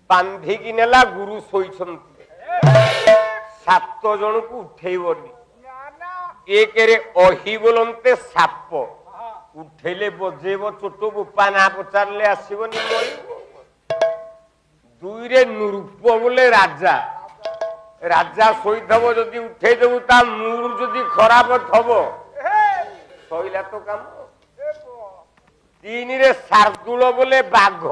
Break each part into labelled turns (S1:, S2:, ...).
S1: ବାନ୍ଧିକି ନେଲା ଗୁରୁ ଶୋଇଛନ୍ତି 7 ଜଣକୁ ଉଠେଇବନି ଏକରେ ଅହି ବୋଲନ୍ତେ ସାପ ଉଠେଇଲେ ବଜେଇବ ଚୋଟ ବୋପା ନା ପଚାରିଲେ ଆସିବନି ମରିବ। 2ରେ ନୃପ ବୋଲେ ରାଜା ରାଜା ଶୋଇଥବ ଯଦି ଉଠେଇଦେବୁ ତା ମୁଡ ଯଦି ଖରାପ ଥବ ସଇଲା ତ କାମ। 3ରେ ଶାର୍ଦୁଳ ବୋଲେ ବାଘ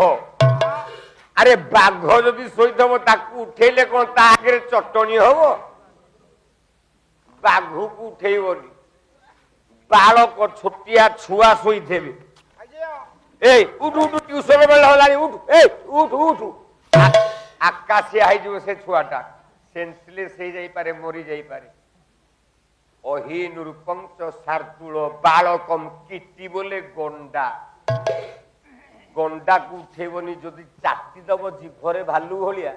S1: ଆରେ ବାଘ ଯଦି ଶୋଇଥବ ତାକୁ ଉଠେଇଲେ କଣ ତା ଆଗରେ ଚଟଣି ହବ? ବାଘକୁ ଉଠେଇବନି। ବାଳକ ଛୋଟିଆ ଛୁଆ ଶୋଇଥିବେ ଏଇ ଉଠୁ ଉଠୁ ଟ୍ୟୁସନ ବେଳ ହେଲାଣି ଉଠୁ ଏଇ ଉଠୁ ଉଠୁ ଆକାଶିଆ ହେଇଯିବ ସେ ଛୁଆଟା ସେନ୍ସଲେସ୍ ହେଇଯାଇପାରେ ମରି ଯାଇପାରେ। ଅହି ନୃପଞ୍ଚ ଶାର୍ଦୁଳ ବାଳକମ୍ କୀର୍ତ୍ତି ବୋଲେ ଗଣ୍ଡା ଗଣ୍ଡାକୁ ଉଠେଇବନି ଯଦି ଚାଟି ଦବ ଜିଭରେ ଭାଲୁ ଭଳିଆ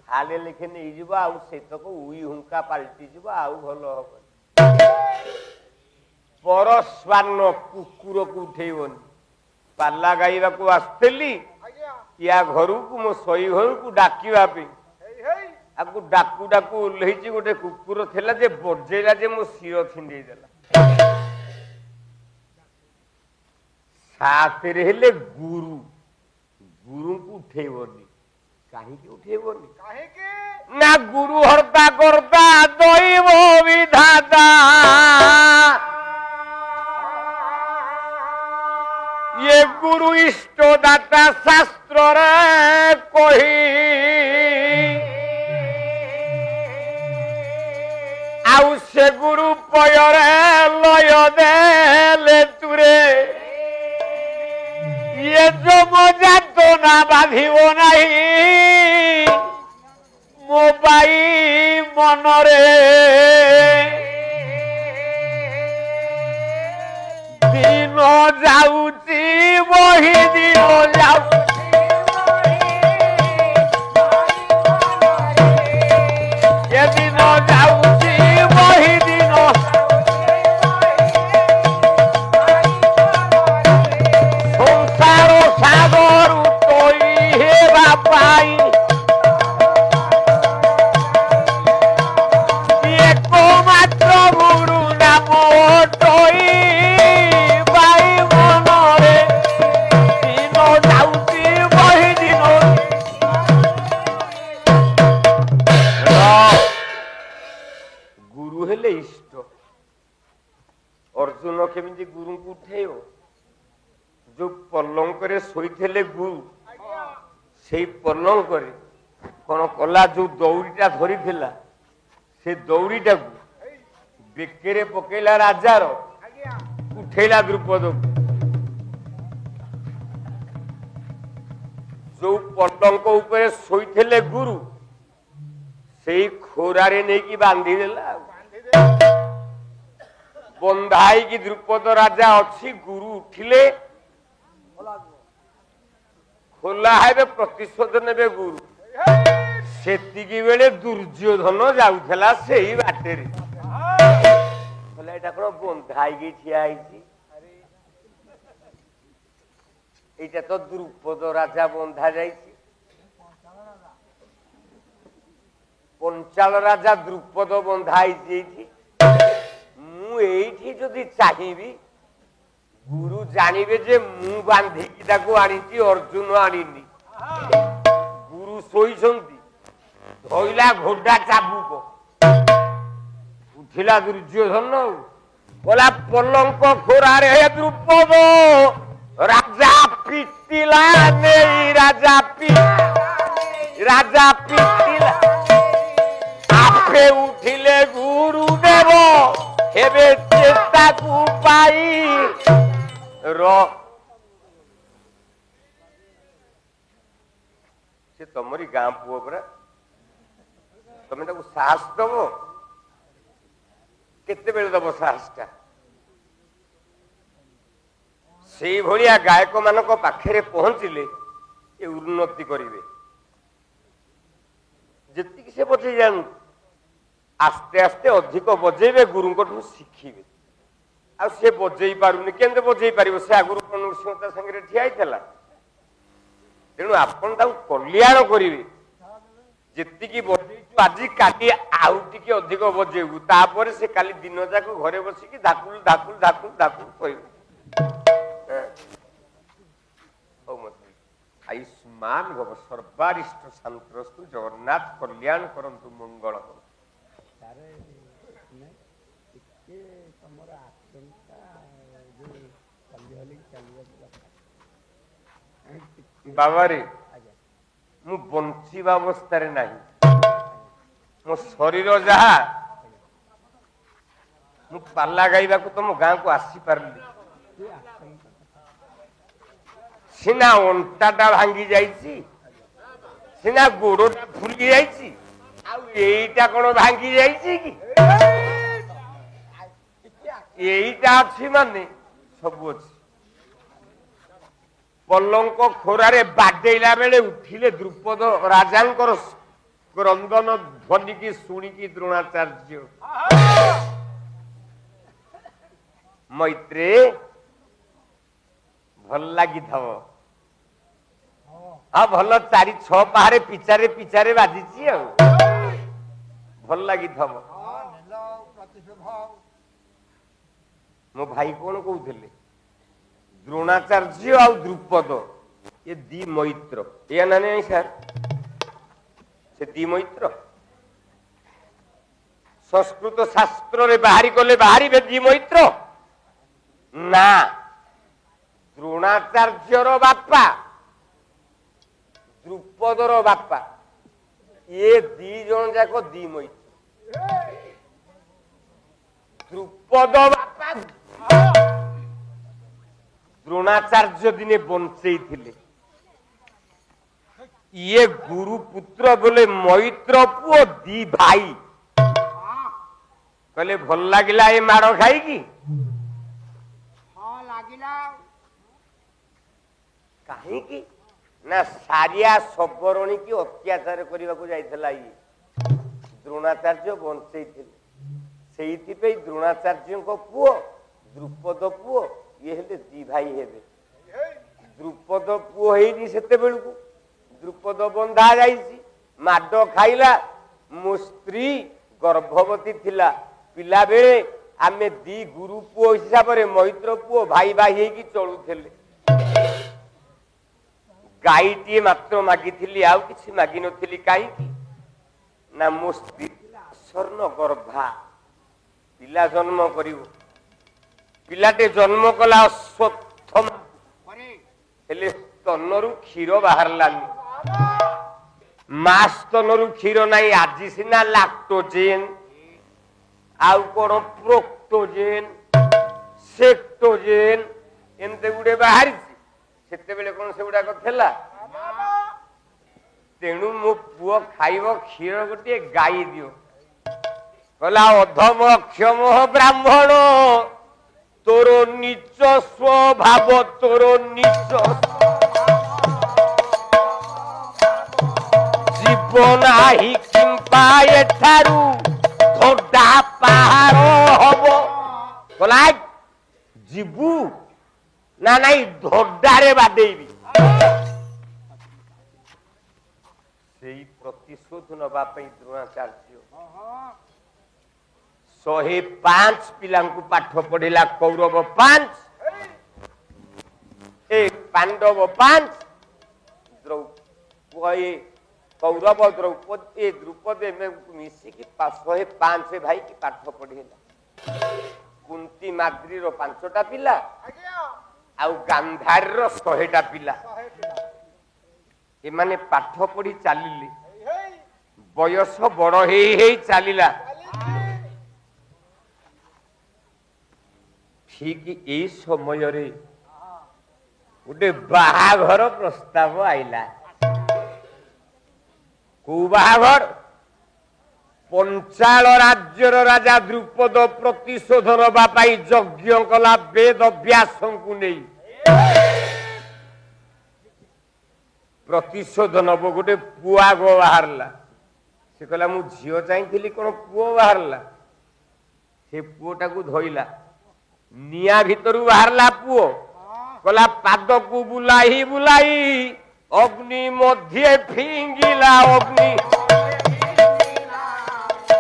S1: ଖାଲେ ଲେଖେ ନେଇଯିବ ଆଉ ସେତକ ଉଇ ହୁଙ୍କା ପାଲଟିଯିବ ଆଉ ଭଲ ହବନି। ପରଶ୍ୱାନ କୁକୁରକୁ ଉଠେଇବନି। ପାଲା ଗାଇବାକୁ ଆସିଥିଲି ୟା ଘରକୁ ମୋ ଶଇ ଘରକୁ ଡାକିବା ପାଇଁ ଆକୁ ଡାକୁ ଡାକୁ ଓହ୍ଲେଇଛି ଗୋଟେ କୁକୁର ଥିଲା ଯେ ବଜେଇଲା ଯେ ମୋ ଶିର ଛିଣ୍ଡେଇ ଦେଲା। 7ରେ ହେଲେ ଗୁରୁ ଗୁରୁଙ୍କୁ ଉଠେଇବନି। କାହିଁକି ଉଠେଇବନି? ନା ଗୁରୁ ହର୍ତ୍ତା କର୍ତ୍ତା ଦୈବ ବିଧାତା ये गुरु इष्ट दाता शास्त्र रे कही आउ से गुरु पयरे लय देले तुरे ये जो मजा तो ना बाधिबो नहीं मो बाई मनरे दिन जाऊची वही दिन जाऊची ये दिन जाऊची वही दिन संसार सागर तोई हेबा पाई एकमात्र गुरु नाम तोई इष्ट। अर्जुन केमिति गुरु को उठेव जो पलंकरे शोइथिले गुरु से पलंकरे कौन कला जो दौड़ीटा धरी थिला से दौड़ीटा बेकेरे पकेला राजार उठेला द्रुपद जो पलंक उपरे शोइथिले गुरु से खोरारे नहीं की बांधी देला बंधाई की द्रुपद राजा अच्छी गुरु उठिले खोला है प्रतिशोध ने गुरु सेतिकी बेले दुर्योधन जाउथला सेही बाटेरे बोला एटा कोन बंधाई की ठिया आइची एटा तो द्रुपद राजा बंधा जाइची पंचाल राजा द्रुपद बंधाई मुझे जदि चाहिए गुरु जानवे जे मु बांधिकी आनी अर्जुन आनीनी गुरु शोइछंती धइला घोड़ा चाबुक उठिला दुर्योधन बोला पलंक खोरारे हे द्रुपद राजा पिटिला नहीं राजा पिटिला आपे उठिले गुरुदेव हेबे चेता को पाई से तमरी गाँ पुओ परा तमें ताको साहस दब केते बेले दब साहसटा से भलिया गायक मानक पाखरे पहुंचिले ए उन्नति करिवे जेतिक से बजे जान आस्ते आस्ते अधिक बजेबे गुरु शिखिबे आ से बजे पारुनी केंद्र बजे पारिबो से आगुरु नृसिंहता संगे ठिया ତେଣୁ ଆପଣ ତାକୁ କଲ୍ୟାଣ କରିବେ। ଯେତିକି ବଜେଇଛୁ ଆଜି କାଲି ଆଉ ଟିକେ ଅଧିକ ବଜେଇବୁ, ତାପରେ ସେ କାଲି ଦିନ ଯାକ ଘରେ ବସିକି ଧାକୁଲ ଧାକୁଲ ଧାକୁଲ ଧାକୁଲ କହିବେ। ଆୟୁଷ୍ମାନ ଭବ ସର୍ବାରିଷ୍ଟ ଶାନ୍ତରସ୍ତୁ, ଜଗନ୍ନାଥ କଲ୍ୟାଣ କରନ୍ତୁ, ମଙ୍ଗଳ କରନ୍ତୁ। ବାବାରେ ମୁଁ ବଞ୍ଚିବା ଅବସ୍ଥାରେ ନାହିଁ, ମୋ ଶରୀର ଯାହା, ମୁଁ ପାଲା ଗାଇବାକୁ ତମ ଗାଁକୁ ଆସିପାରିଲି। ସିନା ଅଣ୍ଟାଟା ଭାଙ୍ଗି ଯାଇଛି, ସିନା ଗୋଡଟା ଫୁଲି ଯାଇଛି, ଆଉ ଏଇଟା କଣ ଭାଙ୍ଗି ଯାଇଛି କି? ଏଇଟା ଅଛି ମାନେ ସବୁ ଅଛି। ପଲଙ୍କ ଖୋରାରେ ବାଡେଇଲା ବେଳେ ଉଠିଲେ ଦ୍ରୁପଦ ରାଜାଙ୍କର କ୍ରନ୍ଦନ ଧ୍ୱନିକି ଶୁଣିକି ଦ୍ରୋଣାଚାର୍ଯ୍ୟ ମୈତ୍ରୀ ଭଲ ଲାଗିଥିବ। ହଁ ଭଲ 4-6 ପାହାରେ ପିଚାରେ ପିଚାରେ ବାଜିଛି ଆଉ ଭଲ ଲାଗିଥିବ। ମୋ ଭାଇ କଣ କହୁଥିଲେ, ଦ୍ରୋଣାଚାର୍ଯ୍ୟ ଆଉ ଦ୍ରୁପଦ ଏ ଦି ମୈତ୍ର, ଏୟା ନା ନାଇଁ ସାର୍? ସେ ଦି ମୈତ୍ର ସଂସ୍କୃତ ଶାସ୍ତ୍ରରେ ବାହାରି ଗଲେ ବାହାରିବେ ଦି ମୈତ୍ର ନା। ଦ୍ରୋଣାଚାର୍ଯ୍ୟର ବାପା ଦ୍ରୁପଦର ବାପା, ଏ ଦି ଜଣ ଯାକ ଦି ମୈତ୍ର। ଦ୍ରୁପଦ ବାପା ଦ୍ରୋଣାଚାର୍ଯ୍ୟ ଦିନେ ବଞ୍ଚେଇଥିଲେ। ଇଏ ଗୁରୁ ପୁତ୍ର ବୋଲେ ମୈତ୍ର ପୁଅ ଦି ଭାଇ। କହିଲେ ଭଲ ଲାଗିଲା ଏ ମାଡ ଖାଇକି? କାହିଁକି ନା ସାରିଆ ସବରଣୀ କି ଅତ୍ୟାଚାର କରିବାକୁ ଯାଇଥିଲା ଇଏ, ଦ୍ରୋଣାଚାର୍ଯ୍ୟ ବଞ୍ଚେଇଥିଲେ। ସେଇଥିପାଇଁ ଦ୍ରୋଣାଚାର୍ଯ୍ୟଙ୍କ ପୁଅ ଦ୍ରୁପଦ ପୁଅ ଇଏ ହେଲେ ଦି ଭାଇ ହେବେ। ଦ୍ରୁପଦ ପୁଅ ହେଇନି ସେତେବେଳକୁ, ଦ୍ରୁପଦ ବନ୍ଧା ଯାଇଛି, ମାଡ ଖାଇଲା, ମୋ ସ୍ତ୍ରୀ ଗର୍ଭବତୀ ଥିଲା, ପିଲା ବେଳେ ଆମେ ଦି ଗୁରୁ ପୁଅ ହିସାବରେ ମୈତ୍ର ପୁଅ ଭାଇ ଭାଇ ହେଇକି ଚଳୁଥିଲେ। ଗାଈଟିଏ ମାତ୍ର ମାଗିଥିଲି, ଆଉ କିଛି ମାଗିନଥିଲି। କାହିଁକି ନା ମୋ ସ୍ତ୍ରୀ ସ୍ୱର୍ଣ୍ଣ ଗର୍ଭା, ପିଲା ଜନ୍ମ କରିବ। ପିଲାଟେ ଜନ୍ମ କଲା ଅଶ୍ୱତ୍ଥ, ହେଲେ ସ୍ତନରୁ କ୍ଷୀର ବାହାରିଲାନି। ମା ସ୍ତନରୁ କ୍ଷୀର ନାହିଁ। ଆଜି ସିନା ଲାକ୍ଟୋଜେନ, ଆଉ କଣ ପ୍ରୋକ୍ଟୋଜେନ, ସେକ୍ଟୋଜେନ ଏମିତି ଗୁଡେ ବାହାରିଛି, ସେତେବେଳେ କଣ ସେଗୁଡାକ ଥିଲା? ତେଣୁ ମୋ ପୁଅ ଖାଇବ କ୍ଷୀର, ଗୋଟିଏ ଗାଈ ଦିଅ। କହିଲା ଅଧମ କ୍ଷମ ବ୍ରାହ୍ମଣ, ତୋର ନିଚ ସ୍ୱଭାବ, ତୋର ନିଚ ଜୀବନାହି କିମ୍ପା ଏଠାରୁ ଧୋଡା ପାହାର ହବ। କହିଲା ଯିବୁ ନା ନାଇଁ ଧୋଡାରେ ବାଡେଇବି। ସେଇ ପ୍ରତିଶୋଧ ନବା ପାଇଁ ଦ୍ରୋଣାଚାର୍ଯ୍ୟ 105 ପିଲାଙ୍କୁ ପାଠ ପଢିଲା। କୌରବ 5, ପାଣ୍ଡବ 5, କୌରବ ଦ୍ରୌପଦୀ ଦ୍ରୁପଦୀ ମିଶିକି 105 ଭାଇ କି ପାଠ ପଢେଇଲା। କୁନ୍ତୀ ମାଦ୍ରୀର 5ଟା ପିଲା, ଆଉ ଗାନ୍ଧାରୀର 100ଟା ପିଲା। ଏମାନେ ପାଠ ପଢି ଚାଲିଲେ, ବୟସ ବଡ ହେଇ ହେଇ ଚାଲିଲା। ଠିକ ଏଇ ସମୟରେ ଗୋଟେ ବାହାଘର ପ୍ରସ୍ତାବ ଆଇଲା। କୋଉ ବାହାଘର? ପଞ୍ଚାଳ ରାଜ୍ୟର ରାଜା ଦ୍ରୁପଦ ପ୍ରତିଶୋଧ ନବା ପାଇଁ ଯଜ୍ଞ କଲା ବେଦ ବ୍ୟାସଙ୍କୁ ନେଇ। ପ୍ରତିଶୋଧ ନବ, ଗୋଟେ ପୁଅ ଆଗ ବାହାରିଲା। ସେ କହିଲା ମୁଁ ଝିଅ ଚାହିଁଥିଲି, କଣ ପୁଅ ବାହାରିଲା? ସେ ପୁଅଟାକୁ ଧଇଲା, ନିଆଁ ଭିତରୁ ବାହାରିଲା ପୁଅ। କହିଲା ପାଦକୁ ବୁଲାଇ ବୁଲାଇ অগ্নি মধ্যে ফিঙ্গিলা অগ্নি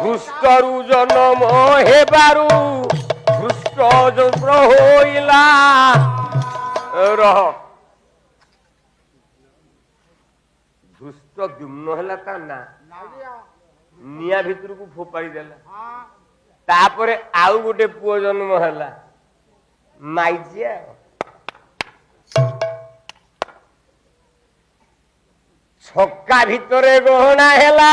S1: ঘুষ্টরু জনম হেবারু ঘুষ্ট হইলা রহ ঘুষ্ট দ্যুମ୍ନ ହେଲା ତା ନା ନିଆଁ ଭିତରକୁ ଫୋପାଡ଼ି ଦେଲା ତାପରେ ଆଉ ଗୋଟେ ପୁଅ ଜନ୍ମ ହେଲା ମାଇଜିଆ ଛକା ଭିତରେ ଗହଣା ହେଲା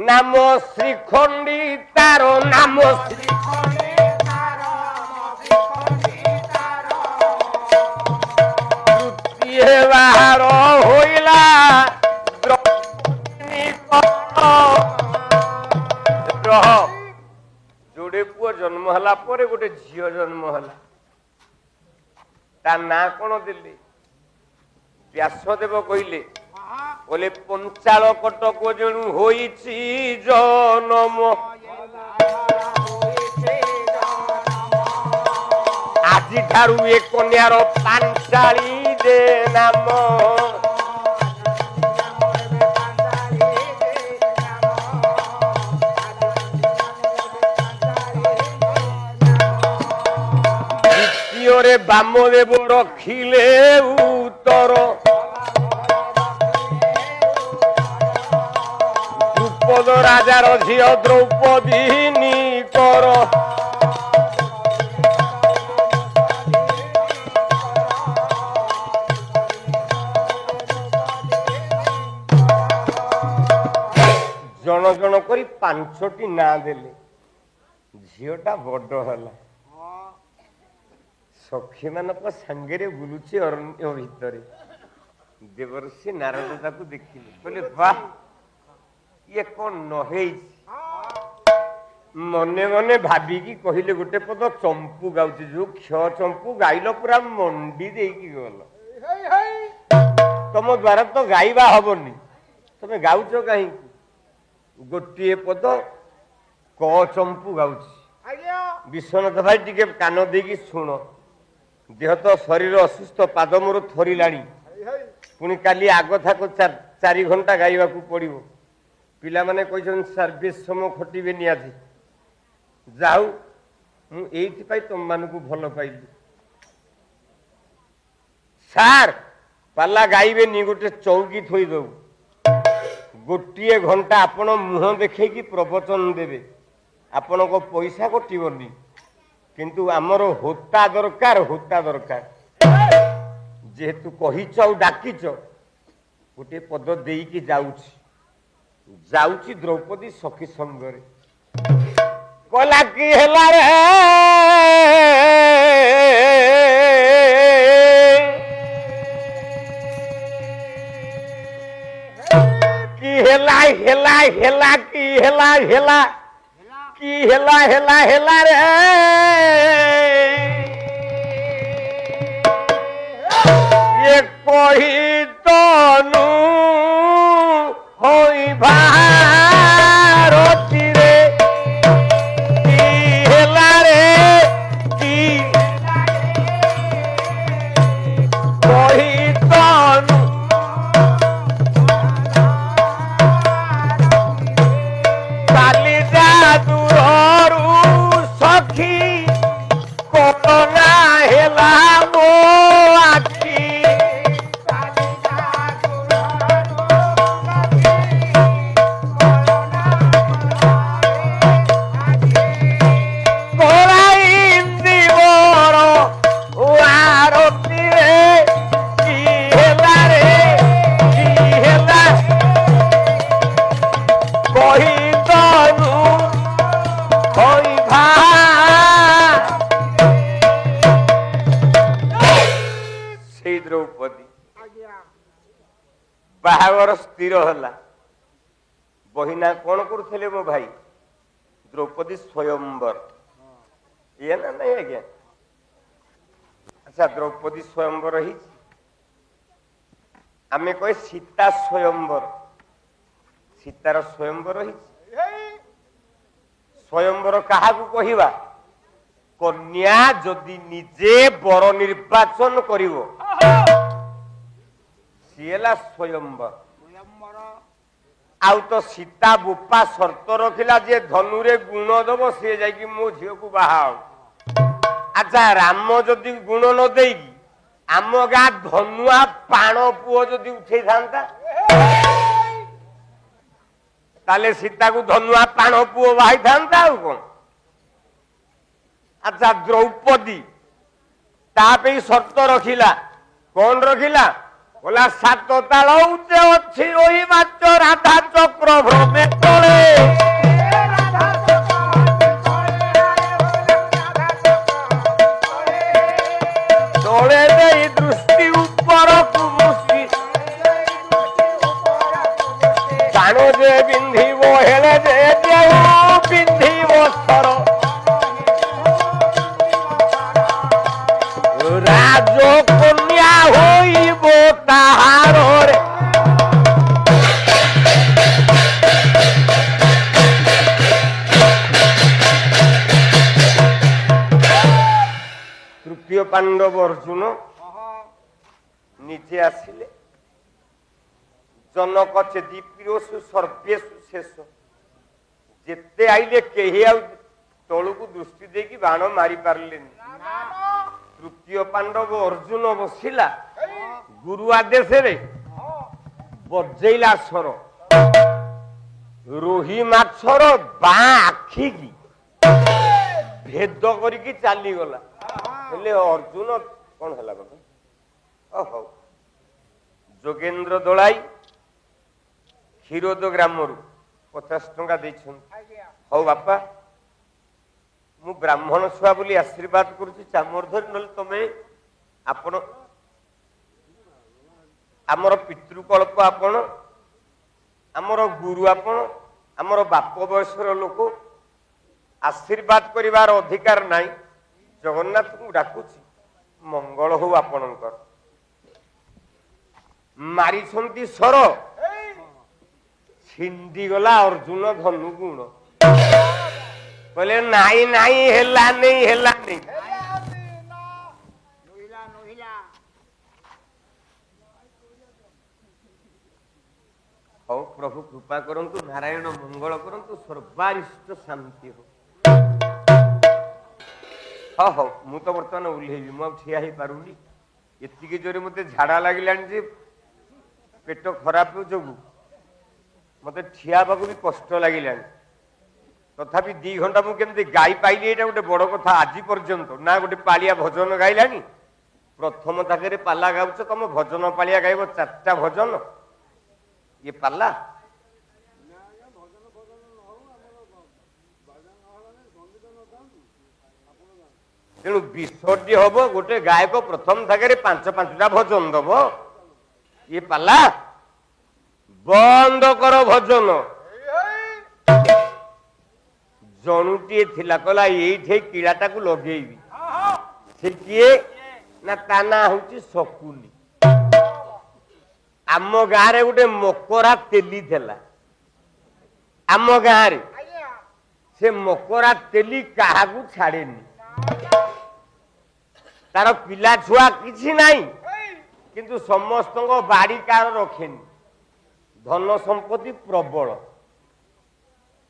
S1: ନାମ ଶ୍ରୀଖଣ୍ଡୀ ତାର ନାମ ଶ୍ରୀଖଣ୍ଡୀ ତୃତୀୟ ବାହାର ହୋଇଲା ଯୋଡ଼େ ପୁଅ ଜନ୍ମ ହେଲା ପରେ ଗୋଟେ ଝିଅ ଜନ୍ମ ହେଲା ତା ନାଁ କଣ ଦେଲେ ବ୍ୟାସଦେବ କହିଲେ बोले पंचाल कटक जणु होइछि जनम आजि ठारू ए कन्यार पांचाली दे नाम द्वितीय बामदेव रखिले उत्तर राजार झियो द्रौपदी निकर जन जन करी 5टी ना देले झीटा बड़ है सखी मान सांगे बुलुची अरण्य भितर देवर्षि नारद ताकू देखिले बोले वाह ये कौन नहे मने मने भाविकी कहले गोटे पद चंपू गाउची जो क्ष चंपू गाइल पूरा मंडी देकी गल तुम द्वारा तो गाइबा हबनी तुम गाउच कहीं गोटे पद क चंपू गाउची विश्वनाथ भाई टिके कान देकी शुण देह तो शरीर असुस्थ पाद मोर थरिलाणी पुणी काली आग था 4 घंटा गाइबा को पड़िबो पिला माने कहछन सर्विस समय खटिबे नियाथि जाऊ मु एथि पाई तुम मानकु भलो पाइली सार पाला गाइबे नि गोटे चौकी थोई दउ गोटिए घंटा आपण मुह देखे कि प्रवचन देबे आपण को पैसा कटिबनी किंतु हमरो होता दरकार जेहेतु कहिछ आ डाकिछ गोटे पद देई कि जाउची द्रौपदी सखी संगरे कला की हेला रे की हेला हेला हेला की हेला हेला की हेला हेला हेला रे ये कोही तनु होई भारती रे की हेला रे की कोही तनु काली जादूरु सखी कोना हेला मो आखी बाहागर स्थिर हला बहिना कौन करुले मो भाई द्रौपदी स्वयंवर ये ना नहीं आज्ञा अच्छा द्रौपदी स्वयंवर ही आम कहे सीता स्वयंवर सीतार स्वयंवर ही स्वयंवर क्या कहवा कन्या जदि निजे बर निर्वाचन करिवो ସିଏ ହେଲା ସ୍ୱୟଂବର। ଆଉ ତ ସୀତା ବୋପା ସର୍ତ୍ତ ରଖିଲା ଯେ ଧନୁରେ ଗୁଣ ଦବ ସିଏ ଯାଇକି ମୋ ଝିଅକୁ ବାହା ହବ। ଆଚ୍ଛା ରାମ ଯଦି ଗୁଣ ନ ଦେଇକି ଆମ ଗାଁ ଧନୁଆ ପାଣ ପୁଅ ଯଦି ଉଠେଇଥାନ୍ତା ତାହେଲେ ସୀତାକୁ ଧନୁଆ ପାଣ ପୁଅ ବାହାଇଥାନ୍ତା ଆଉ କଣ। ଆଚ୍ଛା ଦ୍ରୌପଦୀ ତା ପାଇଁ ସର୍ତ୍ତ ରଖିଲା, କଣ ରଖିଲା? ବୋଲା 7 ତାଳ ଉଚ୍ଚେ ଅଛି ରୋହି ମାଛ ରାଧା ଚକ୍ର ଭ୍ରମେ ତଳେ। ତଳେ ଦେଇ ଦୃଷ୍ଟି ଉପରକୁ ମୁଷ୍ଟି ଜାଣ ଯେ ବିନ୍ଧିବ ହେଲେ ଯେ ଦେଉ ପିନ୍ଧିବ ସ୍ତର। ରାଜ କନ୍ୟା ହୋଇବ ତାହାର ରେ। ତୃତୀୟ ପାଣ୍ଡବ ଅର୍ଜୁନ ନିଜେ ଆସିଲେ। ଜନକ ଚେଦି ପ୍ରିୟସୁ ସର୍ବେଷୁ ଶେଷ। ଯେତେ ଆଇଲେ କେହି ଆଉ ତଳକୁ ଦୃଷ୍ଟି ଦେଇକି ବାଣ ମାରି ପାରିଲେନି। ତୃତୀୟ ପାଣ୍ଡବ ଅର୍ଜୁନ ବସିଲା, ଗୁରୁ ଆଦେଶରେ ବଜେଇଲା ସ୍ୱର। ରୋହି ମାଛର ବାଁ ଆଖିକି ଭେଦ କରିକି ଚାଲିଗଲା। ହେଲେ ଅର୍ଜୁନ କଣ ହେଲା ବାବା? ହଉ ଯୋଗେନ୍ଦ୍ର ଦଳାଇ କ୍ଷୀରୋଦ ଗ୍ରାମରୁ 50 ଟଙ୍କା ଦେଇଛନ୍ତି। ହଉ ବାପା ମୁଁ ବ୍ରାହ୍ମଣ ଛୁଆ ବୋଲି ଆଶୀର୍ବାଦ କରୁଛି ଚାମର ଧରି, ନହେଲେ ତମେ ଆପଣ ଆମର ପିତୃକଳ୍ପ ଆପଣ, ଆମର ଗୁରୁ ଆପଣ, ଆମର ବାପ ବୟସର ଲୋକ, ଆଶୀର୍ବାଦ କରିବାର ଅଧିକାର ନାହିଁ। ଜଗନ୍ନାଥଙ୍କୁ ଡାକୁଛି ମଙ୍ଗଳ ହଉ ଆପଣଙ୍କର। ମାରିଛନ୍ତି ସର, ଛିଣ୍ଡିଗଲା ଅର୍ଜୁନ ଧନୁ ଗୁଣ। କହିଲେ ନାଇଁ ନାଇଁ ହେଲାନି ହେଲାନି। ହଉ ପ୍ରଭୁ କୃପା କରନ୍ତୁ, ନାରାୟଣ ମଙ୍ଗଳ କରନ୍ତୁ, ସର୍ବାରିଷ୍ଟ ଶାନ୍ତି ହଉ। ହଉ ମୁଁ ତ ବର୍ତ୍ତମାନ ଓହ୍ଲେଇବି, ମୁଁ ଆଉ ଠିଆ ହେଇପାରୁନି। ଏତିକି ଜୋରେ ମତେ ଝାଡା ଲାଗିଲାଣି ଯେ ପେଟ ଖରାପ ଯୋଗୁ ମତେ ଠିଆ ହେବାକୁ ବି କଷ୍ଟ ଲାଗିଲାଣି। ତଥାପି 2 ଘଣ୍ଟା ମୁଁ କେମିତି ଗାଇ ପାଇଲି ଏଇଟା ଗୋଟେ ବଡ କଥା। ଆଜି ପର୍ଯ୍ୟନ୍ତ ନା ଗୋଟେ ପାଳିଆ ଭଜନ ଗାଇଲାଣି। ପ୍ରଥମ ତାକରେ ପାଲା ଗାଉଛ, ତମ ଭଜନ ପାଳିଆ ଗାଇବ 4ଟା ଭଜନ, ଇଏ ପାଲା। ତେଣୁ ବିସର୍ଜି ହବ, ଗୋଟେ ଗାୟକ ପ୍ରଥମ ଥାକରେ 5-5ଟା ଭଜନ ଦବ, ଇଏ ପାଲା। ବନ୍ଦ କର ଭଜନ। ଜଣୁଟିଏ ଥିଲା, କହିଲା ଏଇଠି କିଳାଟାକୁ ଲଗେଇବି। ସେ କିଏ ନା ତା ନାଁ ହଉଛି ଶକୁନି। ଆମ ଗାଁରେ ଗୋଟେ ମକରା ତେଲି ଥିଲା। ଆମ ଗାଁରେ ସେ ମକରା ତେଲି କାହାକୁ ଛାଡେନି। ତାର ପିଲା ଛୁଆ କିଛି ନାହିଁ, କିନ୍ତୁ ସମସ୍ତଙ୍କ ବାଡି କାର ରଖେନି। ଧନ ସମ୍ପତ୍ତି ପ୍ରବଳ।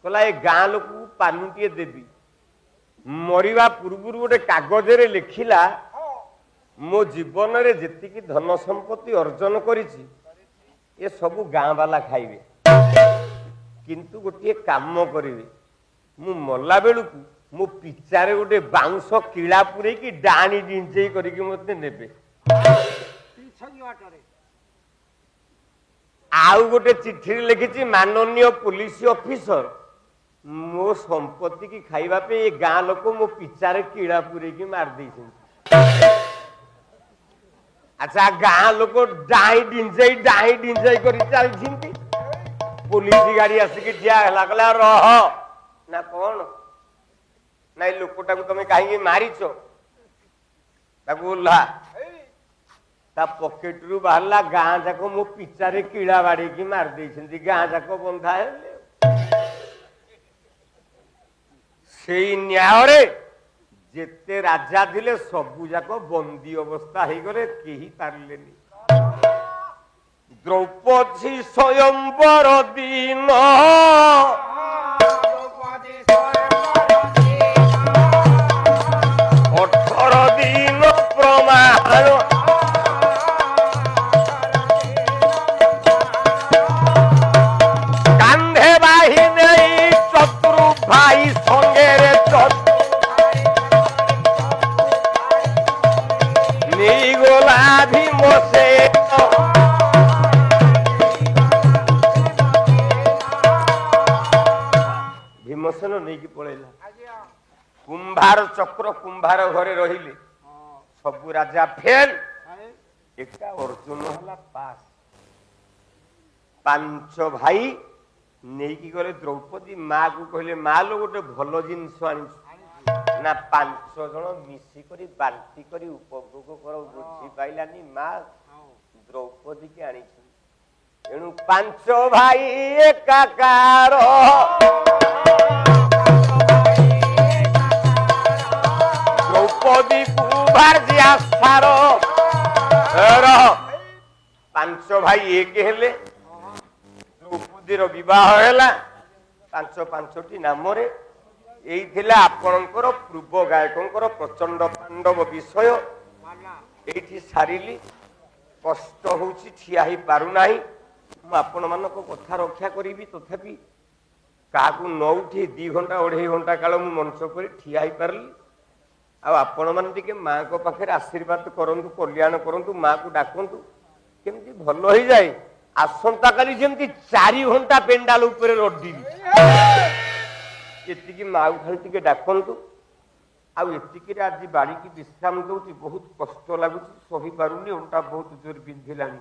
S1: କହିଲା ଏ ଗାଁ ଲୋକକୁ ପାନୁଟିଏ ଦେବି। ମରିବା ପୂର୍ବରୁ ଗୋଟେ କାଗଜରେ ଲେଖିଲା, ମୋ ଜୀବନରେ ଯେତିକି ଧନ ସମ୍ପତ୍ତି ଅର୍ଜନ କରିଛି ଏ ସବୁ ଗାଁ ବାଲା ଖାଇବେ, କିନ୍ତୁ ଗୋଟିଏ କାମ କରିବେ, ମୁଁ ମଲା ବେଳକୁ ମୋ ପିଚାରେ ଗୋଟେ ବାଉଁଶ କିଳା ପୁରେଇକି ଡାଣି ଡିଞ୍ଚେଇ କରିକି ମତେ ନେବେ। ଆଉ ଗୋଟେ ଚିଠିରେ ଲେଖିଛି, ମାନନୀୟ ପୋଲିସ ଅଫିସର, ମୋ ସମ୍ପତ୍ତି କି ଖାଇବା ପାଇଁ ଏ ଗାଁ ଲୋକ ମୋ ପିଚାରେ କିଳା ପୁରେଇକି ମାରି ଦେଇଛନ୍ତି। ଆଚ୍ଛା ଗାଁ ଲୋକ ଡାଇଁ ଡିଞ୍ଚେଇ କରି ଚାଲିଛନ୍ତି। ପୋଲିସ ଗାଡି ଆସିକି ଠିଆ ହେଲା, କହିଲା ରହ ନା କଣ ନାଇଁ ଲୋକଟାକୁ ତମେ କାହିଁକି ମାରିଛ? ତାକୁ ଓହ୍ଲା। ତା ପକେଟରୁ ବାହାରିଲା, ଗାଁ ଯାକ ମୋ ପିଚାରେ କିଳା ବାଡେଇକି ମାରି ଦେଇଛନ୍ତି। ଗାଁ ଯାକ ବନ୍ଧା ହେଲେ। ସେଇ ନ୍ୟାୟରେ ଯେତେ ରାଜା ଥିଲେ ସବୁ ଯାକ ବନ୍ଦୀ ଅବସ୍ଥା ହେଇଗଲେ, କେହି ପାରିଲେନି। দ্রৌপদী স্বয়ম্বর দিন অঠর দিন প্রমাণ কান্ধে বাহিনী চতুর ভাই সঙ্গের নিগোলা ভীমসে ভীমসেন নেইকি পড়াইলা কুম্ভার চক্র কুম্ভার ঘরে রহিলে সবু রাজা ফেল একটা অর্জুন হলা পাস ପାଞ୍ଚ ଭାଇ ନେଇକି ଗଲେ ଦ୍ରୌପଦୀ ମା କୁ କହିଲେ ମା ଲୋ ଗୋଟେ ଭଲ ଜିନିଷ ଆଣିଛୁ ନା 5 ଜଣ ମିଶିକରି ବାଣ୍ଟି କରି ଉପଭୋଗ କର ବୁଝି ପାଇଲାନି ମା ଦ୍ରୌପଦୀ କି ଆଣିଛି ଏଣୁ 5 ଭାଇ ଏକାକାର ଦ୍ରୌପଦୀ କୁ ଭାର୍ଯ୍ୟ ଆସ୍ଥାର 5 ଭାଇ ଏକ ହେଲେ ଦ୍ରୌପଦୀର ବିବାହ ହେଲା 5ଟି ନାମରେ ଏଇ ଥିଲା ଆପଣଙ୍କର ପୂର୍ବ ଗାୟକଙ୍କର ପ୍ରଚଣ୍ଡ ପାଣ୍ଡବ ବିଷୟ ଏଇଠି ସାରିଲି କଷ୍ଟ ହଉଛି ଠିଆ ହେଇ ପାରୁନାହିଁ ମୁଁ ଆପଣମାନଙ୍କ କଥା ରକ୍ଷା କରିବି ତଥାପି କାହାକୁ ନ ଉଠି 2 ଘଣ୍ଟା 2.5 ଘଣ୍ଟା କାଳ ମୁଁ ମଞ୍ଚ କରି ଠିଆ ହେଇପାରିଲି ଆଉ ଆପଣମାନେ ଟିକେ ମାଙ୍କ ପାଖରେ ଆଶୀର୍ବାଦ କରନ୍ତୁ କଲ୍ୟାଣ କରନ୍ତୁ ମାକୁ ଡାକନ୍ତୁ କେମିତି ଭଲ ହେଇଯାଏ ଆସନ୍ତା କାଲି ଯେମିତି 4 ଘଣ୍ଟା ପେଣ୍ଡାଲ ଉପରେ ରଡିବି ଏତିକି ମାଉ ଖାଲି ଟିକେ ଡାକନ୍ତୁ ଆଉ ଏତିକିରେ ଆଜି ବାଡ଼ିକି ବିଶ୍ରାମ ଦଉଛି ବହୁତ କଷ୍ଟ ଲାଗୁଛି ସହି ପାରୁନି ଅଣ୍ଟା ବହୁତ ଜୋର ବିନ୍ଧିଲାଣି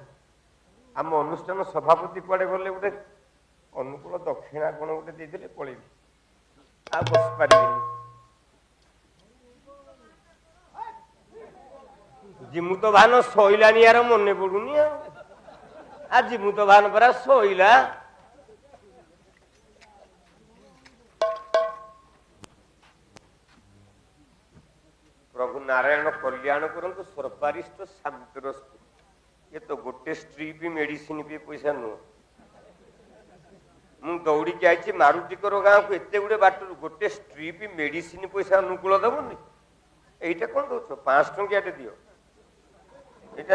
S1: ଆମ ଅନୁଷ୍ଠାନ ସଭାପତି କୁଆଡେ ଗଲେ ଗୋଟେ ଅନୁକୂଳ ଦକ୍ଷିଣା କଣ ଗୋଟେ ଦେଇଦେଲେ ପଳେଇବି ଆଉ ବସି ପାରିବିନି ଜିମୁ ତ ଭାନ ଶୋଇଲାନି ୟାର ମନେ ପଡୁନି ଆଉ ଆଜି ମୁଁ ତ ଭାନ ପରା ଶୋଇଲା ପ୍ରଭୁ ନାରାୟଣ କଲ୍ୟାଣ କରନ୍ତୁ ସର୍ବାରିଷ୍ଟ ଶାନ୍ତିରସ୍ତୁ ଏ ତ ଗୋଟେ ଷ୍ଟ୍ରିପ ମେଡିସିନ ବି ପଇସା ନୁହଁ ମୁଁ ଦୌଡ଼ିକି ଆଇଛି ମାରୁତିକର ଗାଁକୁ ଏତେ ଗୁଡେ ବାଟରୁ ଗୋଟେ ଷ୍ଟ୍ରିପ ମେଡିସିନ ପଇସା ଅନୁକୂଳ ଦେବନି ଏଇଟା କଣ ଦଉଛ 5 ଟଙ୍କିଆଟେ ଦିଅ ଏଇଟା